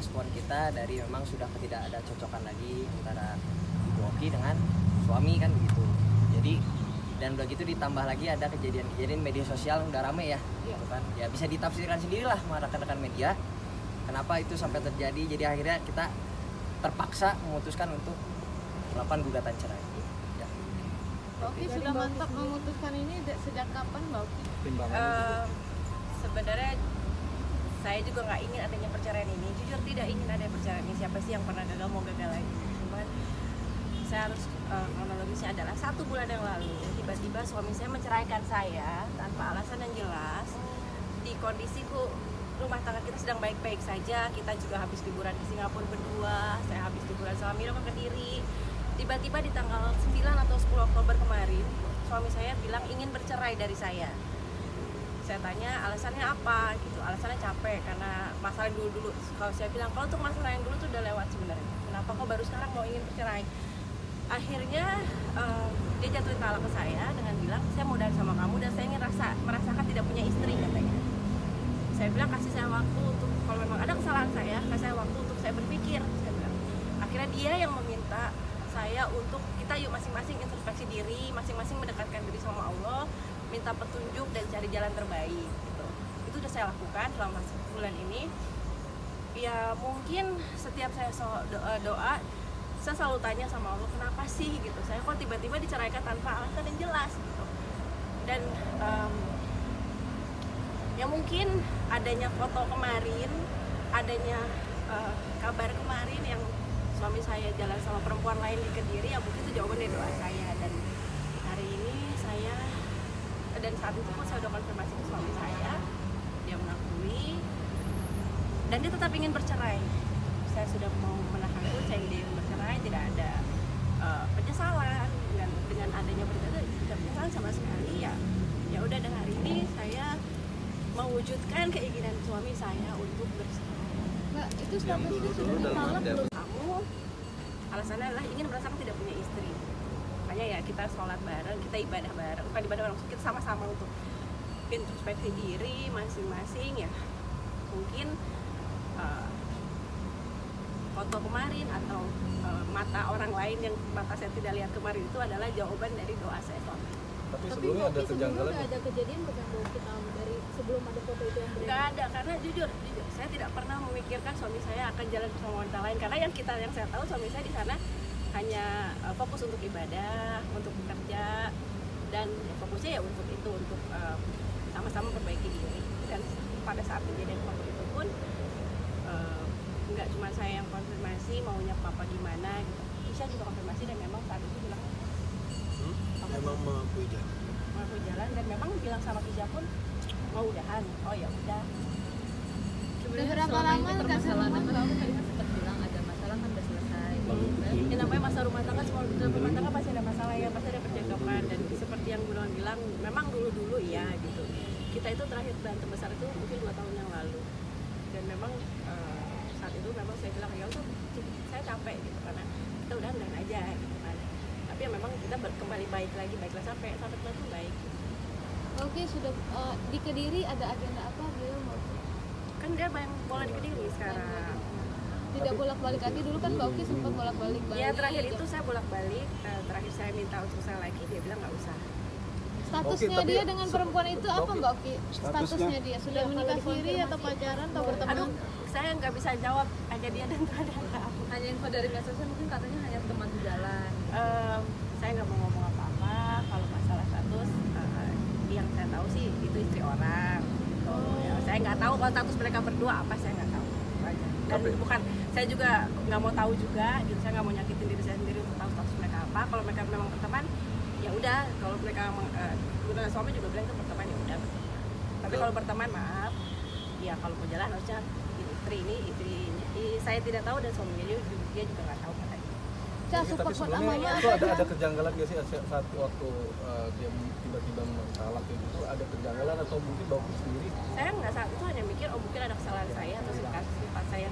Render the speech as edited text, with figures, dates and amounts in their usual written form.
respon kita dari memang sudah tidak ada cocokan lagi antara Ibu Oki dengan suami kan begitu. Jadi dan udah gitu ditambah lagi ada kejadian-kejadian media sosial udah rame ya, gitu kan. Ya bisa ditafsirkan sendirilah sama rekan-rekan media kenapa itu sampai terjadi. Jadi akhirnya kita terpaksa memutuskan untuk melakukan gugatan cerai. Ya. Mbak Oki sudah mantap memutuskan ini sejak kapan Mbak Oki? Sebenarnya saya juga nggak ingin adanya perceraian ini. Jujur tidak ingin ada perceraian ini. Siapa sih yang pernah gagal mau gagal lagi? Cuman saya harus kronologisnya adalah 1 bulan yang lalu tiba-tiba suami saya menceraikan saya tanpa alasan yang jelas. Di kondisiku rumah tangga kita sedang baik-baik saja. Kita juga habis liburan di Singapura berdua. Saya habis liburan sama Milo ke Kediri. Tiba-tiba di tanggal 9 atau 10 Oktober kemarin suami saya bilang ingin bercerai dari saya. Saya tanya alasannya apa gitu. Alasannya capek karena masalah dulu-dulu. Kalau saya bilang kalau untuk masalah yang dulu tuh udah lewat sebenarnya. Kenapa kok baru sekarang mau ingin bercerai? Akhirnya dia jatuhin talak ke saya dengan bilang saya mau udahan sama kamu dan saya ingin merasakan tidak punya istri katanya. Saya bilang kasih saya waktu untuk kalau memang ada kesalahan saya kasih saya waktu untuk saya berpikir. Saya bilang. Akhirnya dia yang meminta saya untuk kita yuk masing-masing introspeksi diri, masing-masing mendekatkan diri sama Allah, minta petunjuk dan cari jalan terbaik gitu. Itu udah saya lakukan selama sebulan ini. Ya mungkin setiap saya doa saya selalu tanya sama Allah kenapa sih gitu. Saya kok tiba-tiba diceraikan tanpa alasan yang jelas gitu. Dan ya mungkin adanya foto kemarin, adanya kabar kemarin yang suami saya jalan sama perempuan lain di Kediri, ya mungkin itu jawaban dari doa saya. Dan hari ini saya dan saat itu pun saya udah konfirmasi ke suami saya, dia mengakui dan dia tetap ingin bercerai. Saya sudah mau menahan pun saya ingin bercerai, tidak ada penyesalan dengan adanya bercerai, tidak penyesalan sama sekali ya. Ya udah, dan hari ini saya mewujudkan keinginan suami saya untuk bercerai. Mbak, itu statusnya sudah ditalak belum? Kamu alasannya adalah ingin merasakan tidak punya istri. Makanya ya kita sholat bareng, kita ibadah bareng, bukan ibadah bareng, kita sama-sama untuk introspeksi diri masing-masing ya. Mungkin foto kemarin atau mata orang lain yang mata saya tidak lihat kemarin itu adalah jawaban dari doa saya selama ini. Tapi sebelumnya ada kejanggalan. Sebelumnya ada kejadian bukan Mbak Oki tahu dari sebelum ada foto itu yang beredar? Nggak ada, karena jujur saya tidak pernah memikirkan suami saya akan jalan bersama wanita lain, karena yang saya tahu suami saya di sana hanya fokus untuk ibadah, untuk bekerja, dan fokusnya ya untuk itu, untuk sama-sama perbaiki diri. Dan pada saat kejadian foto itu pun nggak cuma saya yang konfirmasi maunya papa gimana gitu, Isya juga konfirmasi dan memang saat itu bilang Memang mau jalan dan memang bilang sama Kisha pun mau udahan. Oh ya udah. Udah berapa lama permasalahan? Kan tadi kan sempat bilang ada masalah kan udah selesai. Yang namanya masa rumah tangga, semua dalam rumah tangga pasti ada masalah ya, pasti ada percakapan. Dan seperti yang Gunawan bilang, memang dulu iya gitu. Kita itu terakhir berantem besar itu mungkin 2 tahun yang lalu. Dan memang saat itu memang saya bilang ya udah, saya capek gitu karena kita udah aja gitu kan. Tapi ya memang kita kembali baiklah sampai itu baik. Oke, sudah di Kediri ada agenda apa beliau mau? Kan dia main bola di Kediri sekarang. Tidak bolak-balik lagi, dulu kan Mbak Oki sempat bolak-balik Bali. Ya terakhir itu saya bolak-balik, terakhir saya minta untuk saya lagi, dia bilang nggak usah. Statusnya Oke, dia dengan perempuan itu apa Mbak Oki? Statusnya dia sudah Iya, menikah kalau siri atau pacaran atau berteman? Aduh, saya nggak bisa jawab hanya dia dan Tuhan yang tahu. Hanya info dari medsosnya mungkin katanya hanya teman jalan. Saya nggak mau ngomong apa-apa kalau masalah status. Yang saya tahu sih itu istri orang. Gitu. Ya, saya nggak tahu kalau status mereka berdua apa, saya nggak tahu. Aja. Dan bukan, saya juga nggak mau tahu juga. Gitu. Saya nggak mau nyakitin diri saya sendiri untuk tahu status mereka apa. Kalau mereka memang berteman, ya udah. Kalau mereka guna suami juga bilang itu berteman, ya udah. Tapi kalau berteman, maaf. Ya kalau mau jalan harusnya istrinya. Saya tidak tahu dan suaminya dia juga nggak tahu katanya. Tapi sebelumnya itu ada kejanggalan nggak sih saat waktu dia tiba-tiba mentalak gitu, ada kejanggalan atau mungkin Mbak Oki sendiri? Saya nggak saat itu hanya mikir, oh mungkin ada kesalahan saya atau sifat saya